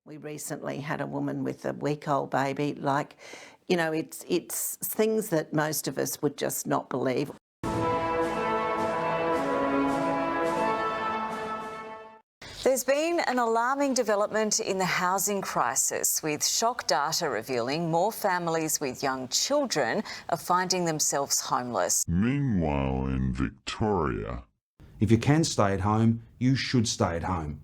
We recently had a woman with a week-old baby. It's things that most of us would just not believe. There's been an alarming development in the housing crisis, with shock data revealing more families with young children are finding themselves homeless. Meanwhile, in Victoria, if you can stay at home, you should stay at home.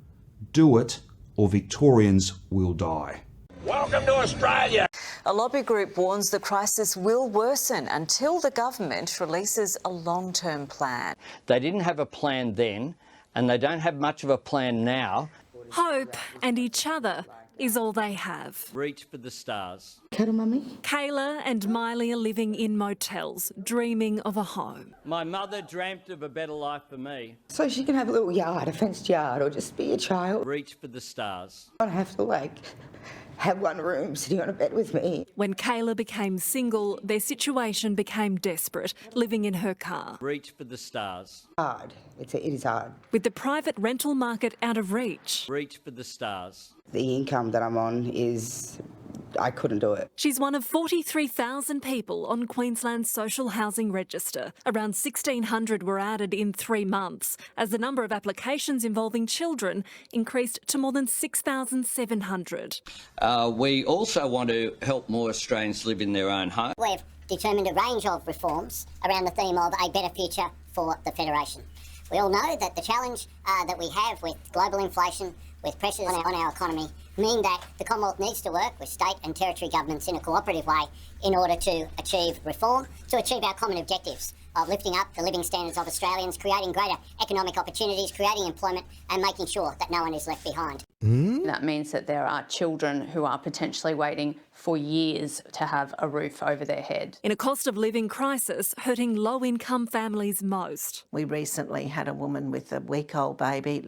Do it, or Victorians will die. Welcome to Australia. A lobby group warns the crisis will worsen until the government releases a long-term plan. They didn't have a plan then, and they don't have much of a plan now. Hope and each other is all they have. Reach for the stars. Cuddle mummy. Kayla and Miley are living in motels, dreaming of a home. My mother dreamt of a better life for me. So she can have a little yard, a fenced yard, or just be a child. Reach for the stars. I don't have to, have one room sitting on a bed with me. When Kayla became single, their situation became desperate, living in her car. Reach for the stars. Hard. It is hard. With the private rental market out of reach. Reach for the stars. The income that I'm on I couldn't do it. She's one of 43,000 people on Queensland's social housing register. Around 1,600 were added in 3 months, as the number of applications involving children increased to more than 6,700. We also want to help more Australians live in their own home. We've determined a range of reforms around the theme of a better future for the Federation. We all know that the challenge that we have with global inflation, with pressures on our economy, mean that the Commonwealth needs to work with state and territory governments in a cooperative way in order to achieve reform, to achieve our common objectives of lifting up the living standards of Australians, creating greater economic opportunities, creating employment and making sure that no one is left behind. That means that there are children who are potentially waiting for years to have a roof over their head. In a cost of living crisis hurting low-income families most. We recently had a woman with a week-old baby.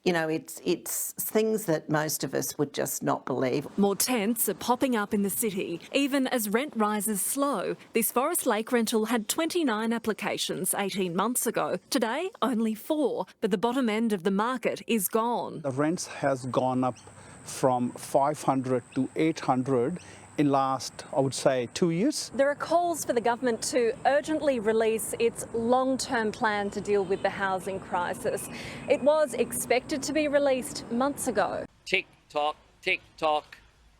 It's things that most of us would just not believe. More tents are popping up in the city, even as rent rises slow. This Forest Lake rental had 29 applications 18 months ago. Today, only 4, but the bottom end of the market is gone. The rents has gone up from 500 to 800 in last, I would say, 2 years. There are calls for the government to urgently release its long-term plan to deal with the housing crisis. It was expected to be released months ago. Tick tock, tick tock.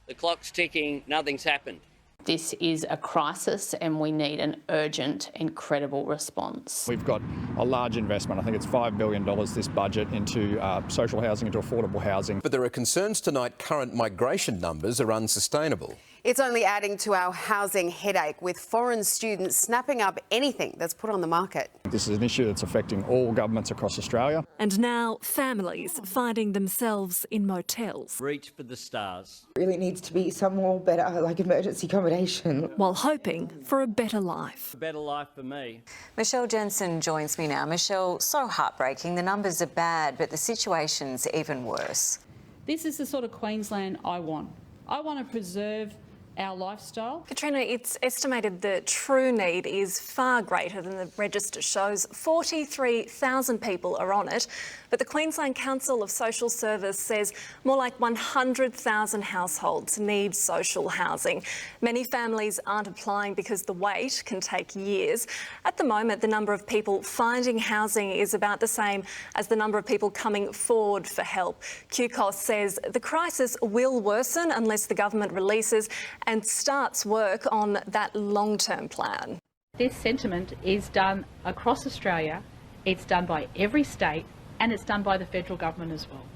The clock's ticking, nothing's happened. This is a crisis and we need an urgent, incredible response. We've got a large investment, I think it's $5 billion this budget, into social housing, into affordable housing. But there are concerns tonight current migration numbers are unsustainable. It's only adding to our housing headache, with foreign students snapping up anything that's put on the market. This is an issue that's affecting all governments across Australia. And now families finding themselves in motels. Reach for the stars. Really needs to be some more better, emergency accommodation. While hoping for a better life. A better life for me. Michelle Jensen joins me now. Michelle, so heartbreaking. The numbers are bad, but the situation's even worse. This is the sort of Queensland I want. I want to preserve our lifestyle. Katrina, it's estimated the true need is far greater than the register shows. 43,000 people are on it, but the Queensland Council of Social Service says more like 100,000 households need social housing. Many families aren't applying because the wait can take years. At the moment, the number of people finding housing is about the same as the number of people coming forward for help. QCOS says the crisis will worsen unless the government releases and starts work on that long-term plan. This sentiment is done across Australia, it's done by every state, and it's done by the federal government as well.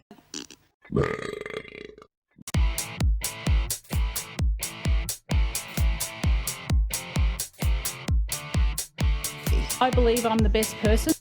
I believe I'm the best person.